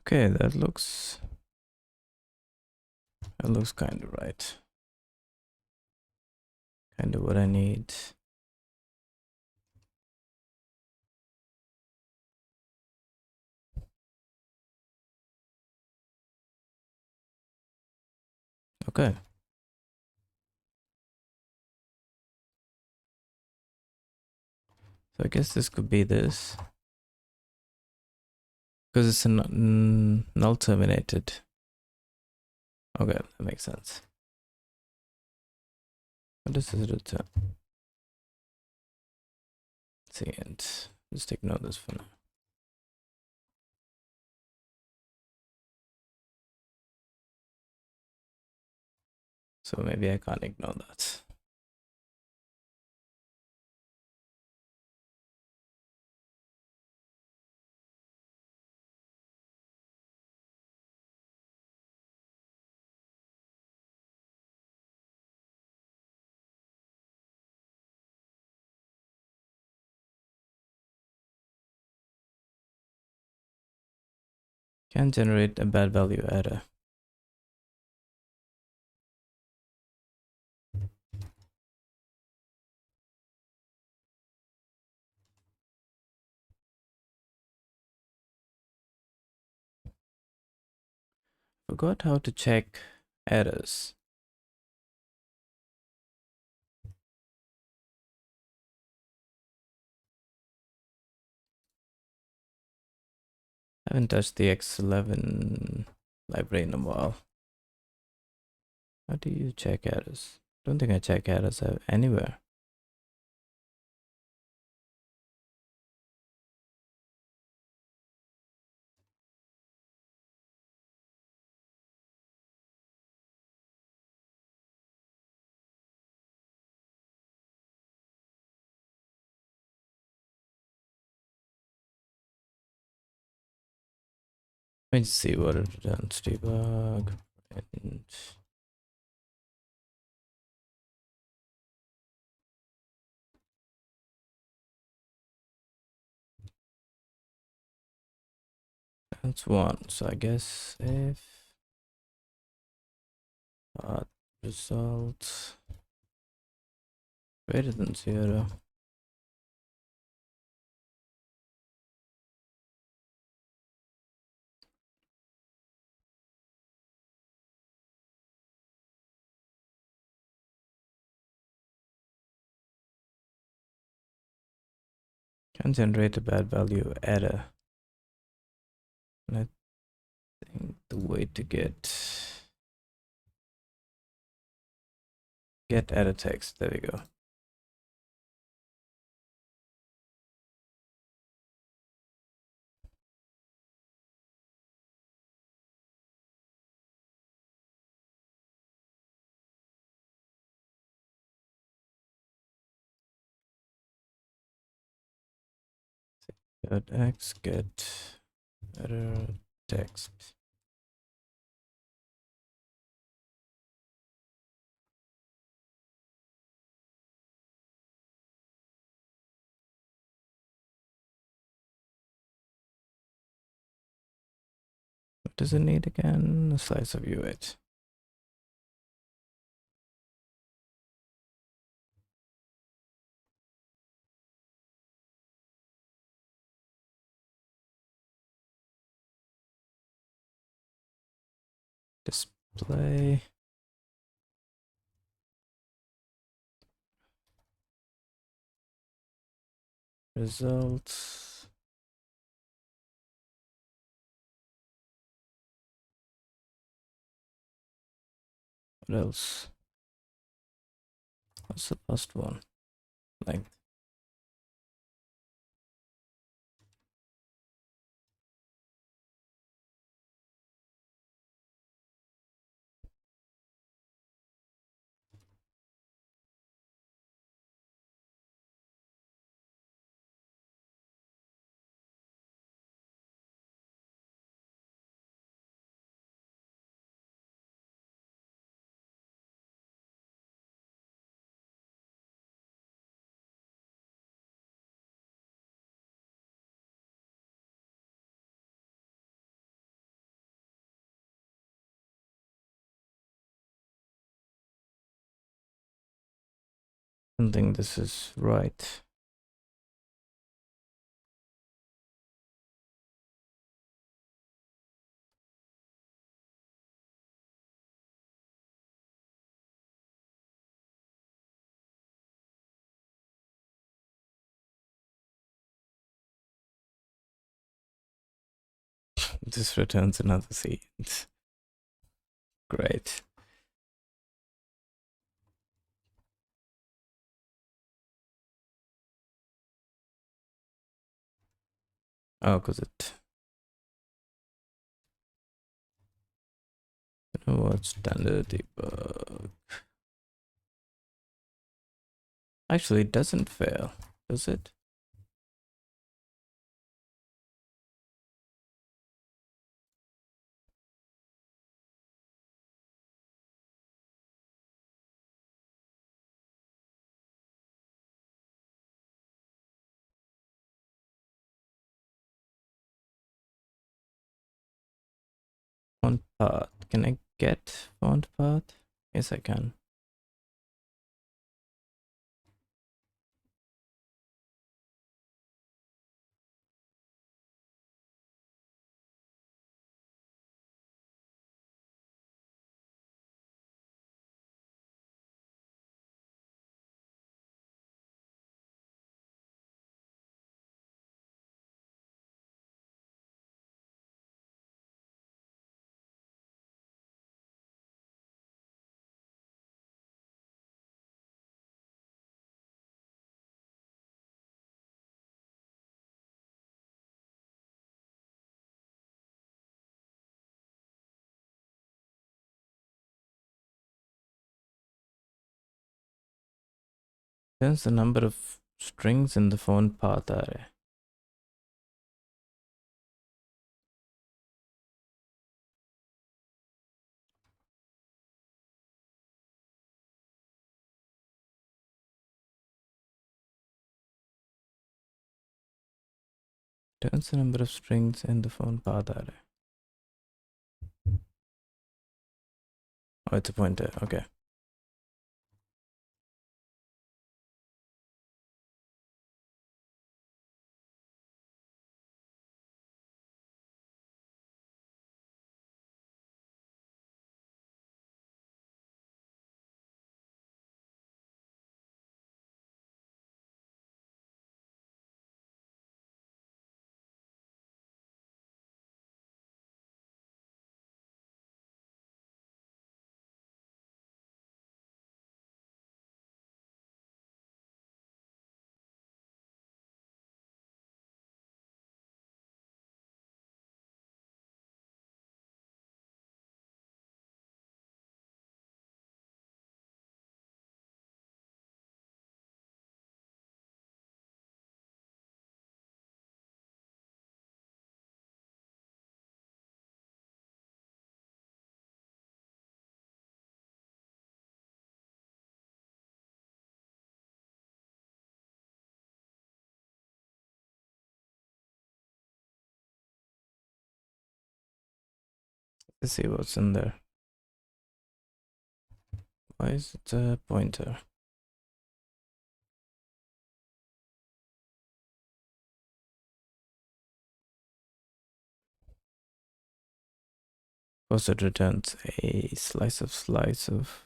Okay, that looks kind of right. Kind of what I need. Okay. So I guess this could be this. Because it's a null terminated. Okay, that makes sense. What does this return? Let's see, and just ignore this for now. So maybe I can't ignore that. Can generate a bad value error. Forgot how to check errors. I haven't touched the X11 library in a while. How do you check errors? Don't think I check errors anywhere. Let me see what it returns. Debug. And that's one. So I guess if result greater than 0, Can generate a bad value error. And I think the way to get error text. There we go. .x get error text. What does it need again? A slice of U8. Display. Results. What else? What's the last one? Length. I don't think this is right. This returns another C. It's great. Oh, because it. You know what? Standard debug. Actually, it doesn't fail, does it? Font path. Can I get font path? Yes, I can. Turns the number of strings in the font path array. Turns the number of strings in the font path array. Oh, it's a pointer. Okay. Let's see what's in there. Why is it a pointer? First it returns a slice of.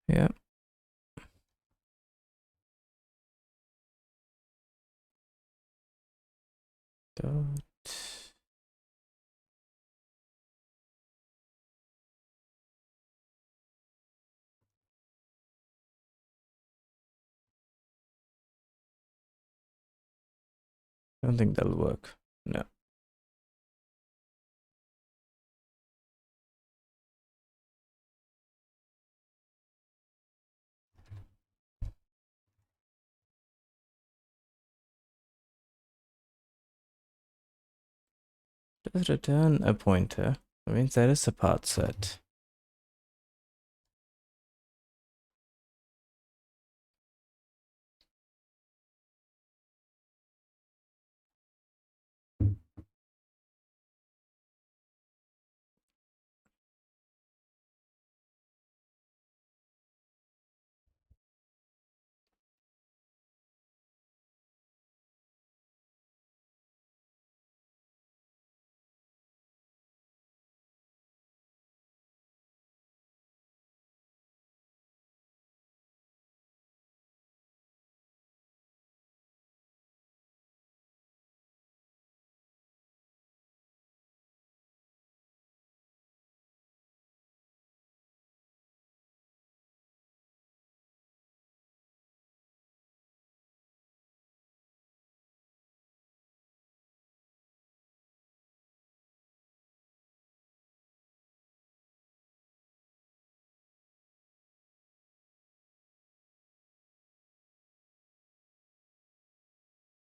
Yeah. Dot. I don't think that'll work. No. Does return a pointer. That means that is a part set.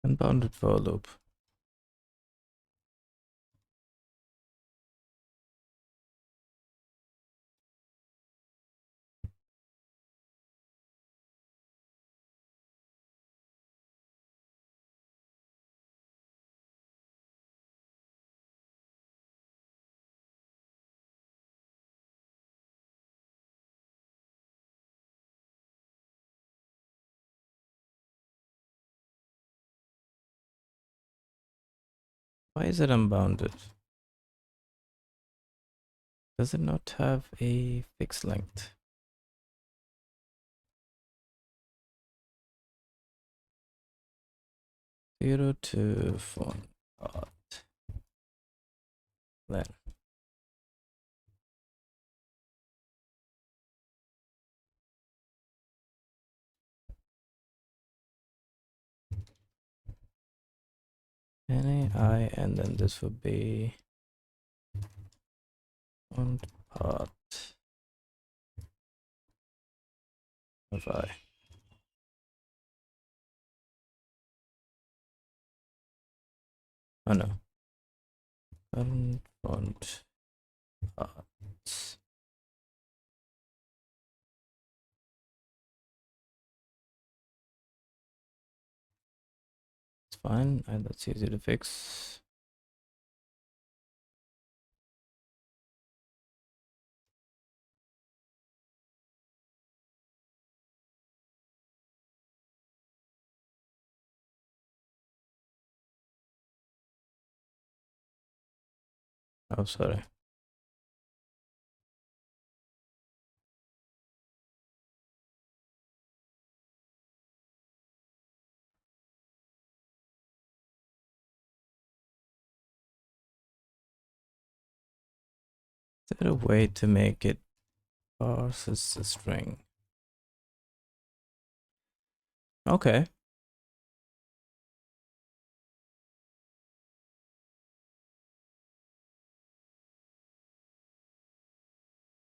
Unbounded for loop. Why is it unbounded? Does it not have a fixed length? Zero to font art. Then NAI, and then this would be font part of I. Oh no. Current font arts. It's fine, and that's easy to fix. Oh, sorry. Is there a way to make it parse as a string? Okay.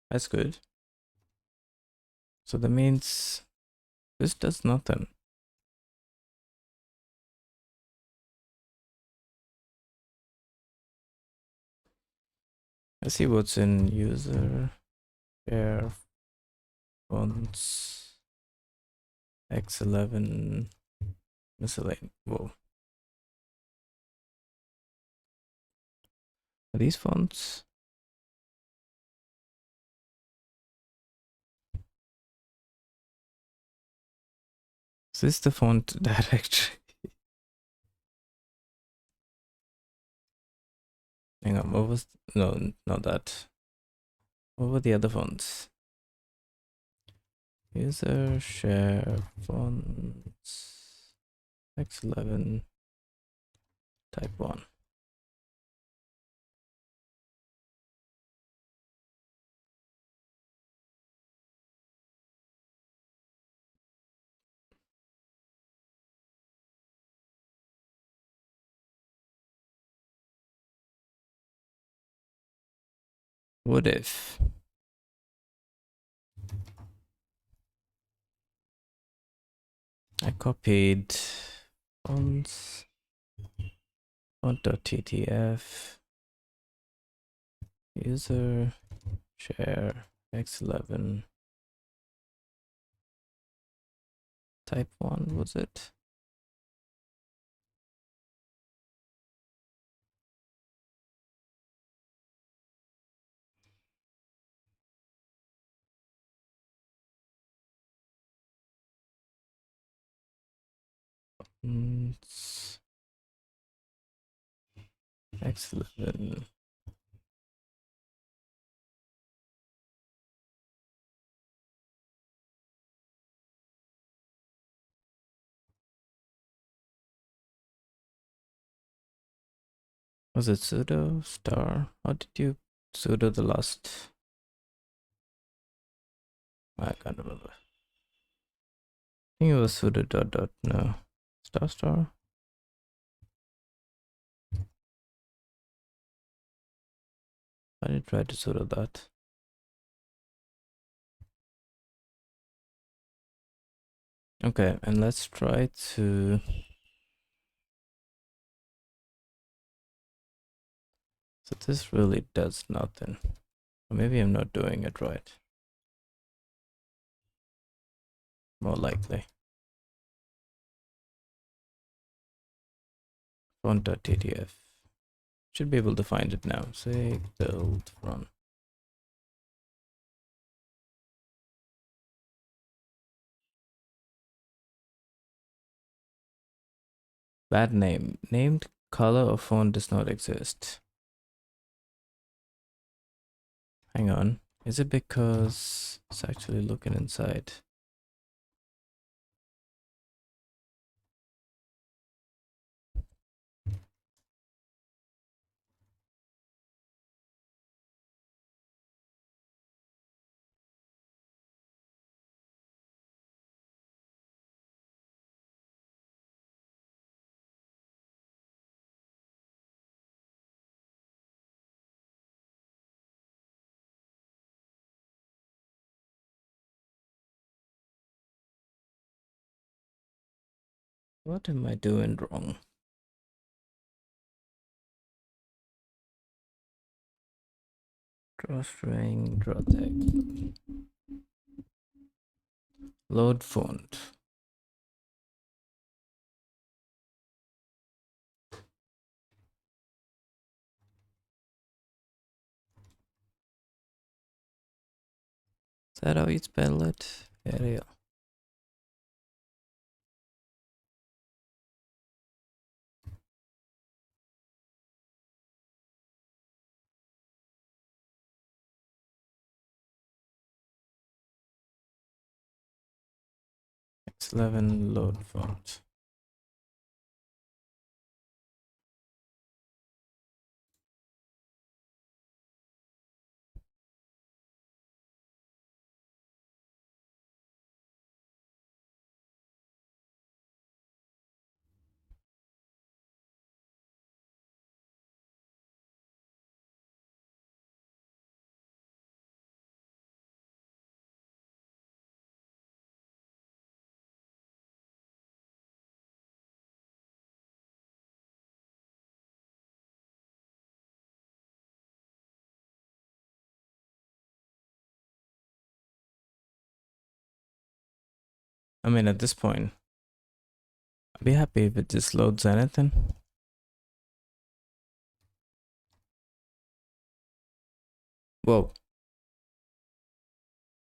That's good. So that means this does nothing. Let's see what's in user share fonts X11 miscellaneous. Whoa. Are these fonts? Is this the font directory? Hang on, what was... No, not that. What were the other fonts? User share fonts X11 type 1. What if I copied fonts font.ttf user share X11 type 1, was it? X11. Was it sudo star? How did you sudo the last? I can't remember. I think it was sudo dot dot. No, star star. I did try to sudo that. Okay, and let's try to. So this really does nothing. Or maybe I'm not doing it right. More likely. Font.ttf. Should be able to find it now. Say build run. Bad name. Named color of font does not exist. Hang on. Is it because it's actually looking inside? What am I doing wrong? Drawstring, draw text. Load font. Is that how you spell it? Area. X11 load font. I mean, at this point, I'd be happy if it just loads anything. Whoa.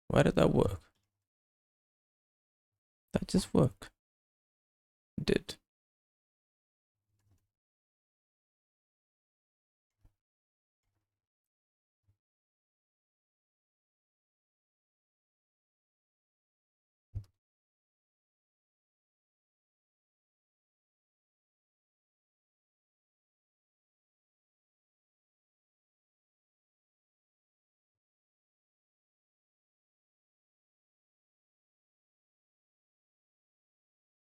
Why did that work? That just worked. It did.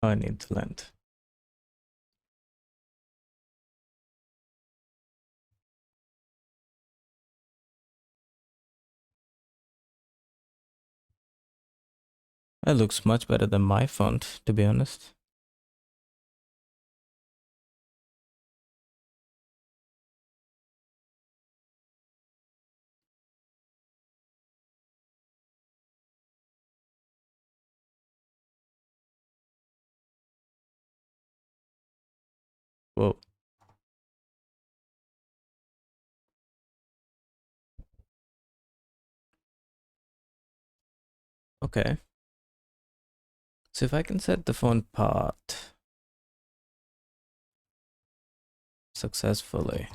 I need to land. That looks much better than my font, to be honest. Whoa. Okay. So if I can set the font part successfully.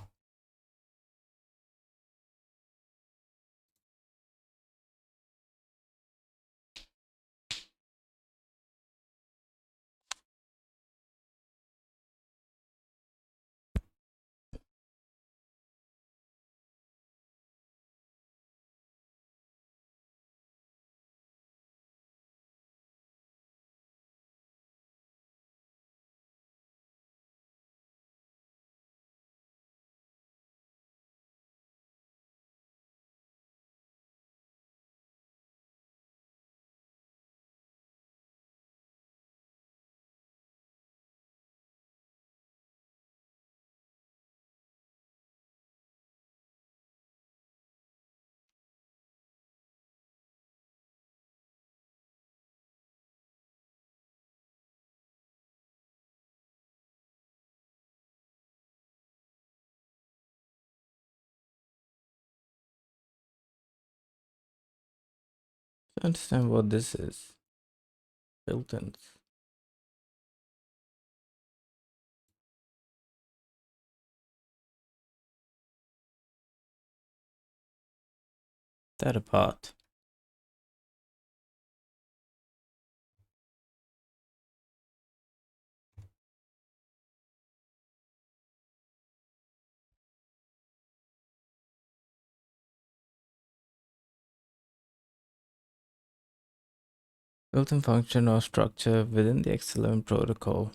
I understand what this is. Built-in. That apart. Built-in function or structure within the X11 protocol.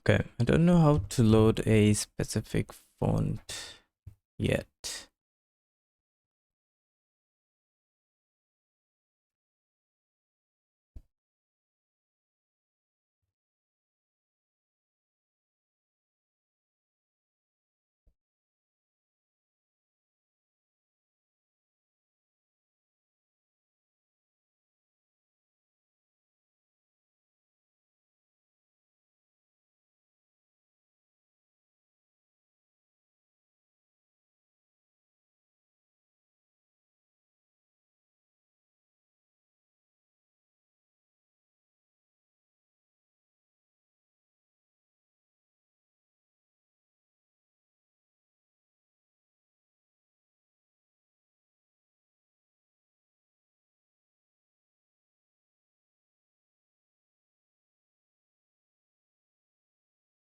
Okay, I don't know how to load a specific font yet.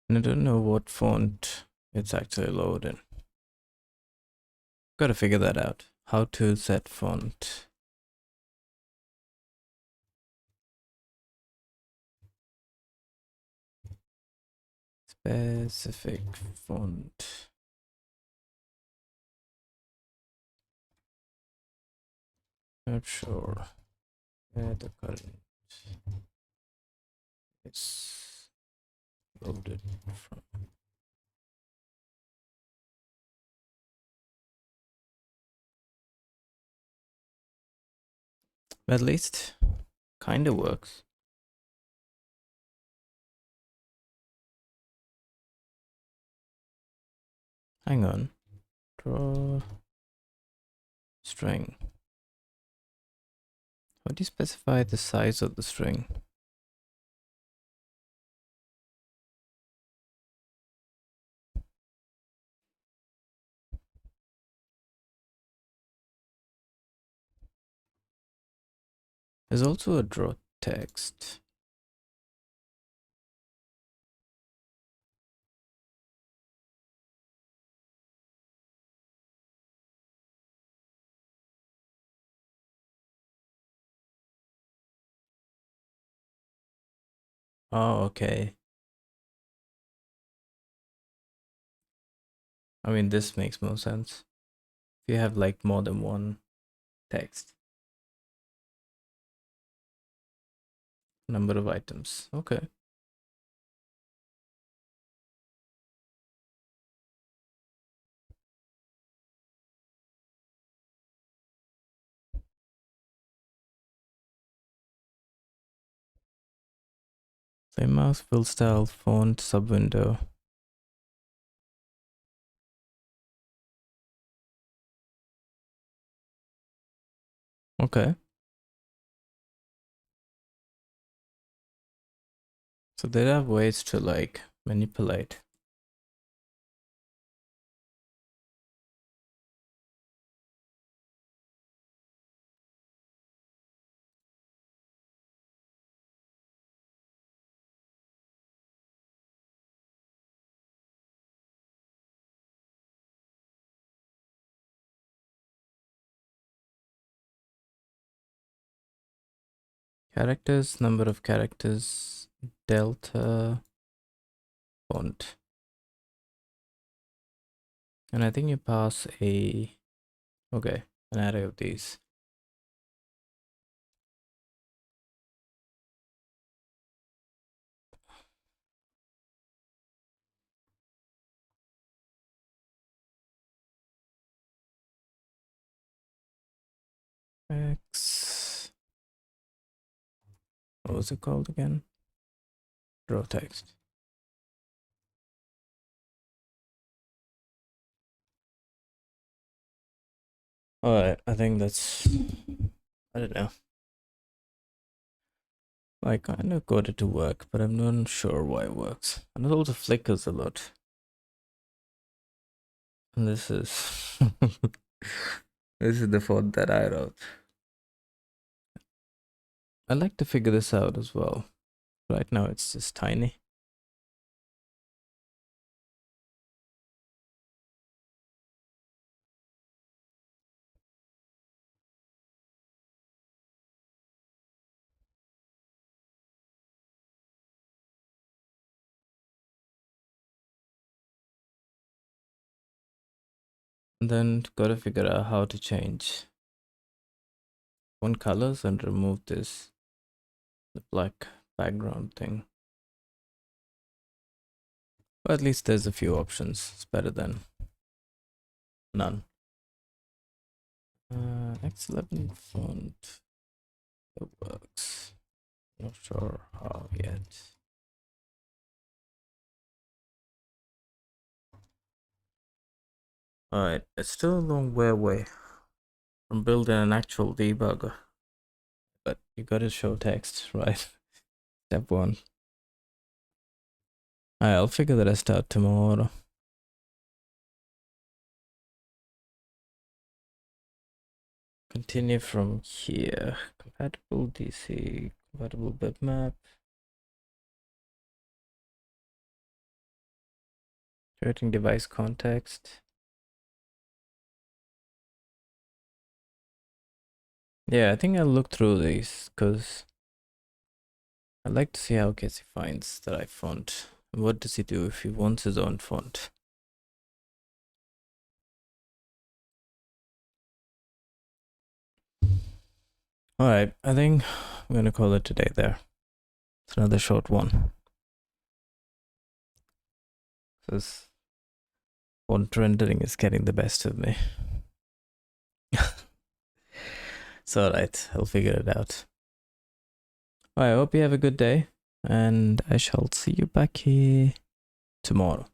And I don't know what font it's actually loading. Gotta figure that out. How to set font. Specific font. Not sure where the current is loaded from. But at least kind of works. Hang on. Draw string. How do you specify the size of the string? There's also a draw text. Oh, okay. I mean, this makes more sense. If you have like more than one text. Number of items. Okay. So mouse, fill style, font, sub window. Okay. So they have ways to like manipulate. Characters, number of characters, delta, font. And I think you pass a, okay, an array of these. X, what was it called again? Draw text. Alright, I think that's, I don't know. I kind of got it to work, but I'm not sure why it works. And it also flickers a lot. And this is this is the font that I wrote. I'd like to figure this out as well. Right now it's just tiny. And then gotta figure out how to change font colors and remove this, the black background thing. But at least there's a few options. It's better than none. X11 font, it works. Not sure how yet. Alright, it's still a long way away from building an actual debugger. But you gotta show text, right? Step one. Alright, I'll figure the rest out tomorrow. Continue from here. Compatible DC, compatible bitmap. Creating device context. Yeah, I think I'll look through these because I'd like to see how Casey finds the right font. What does he do if he wants his own font? Alright, I think I'm gonna call it today there. It's another short one. Because font rendering is getting the best of me. It's alright, I'll figure it out. I hope you have a good day, and I shall see you back here tomorrow.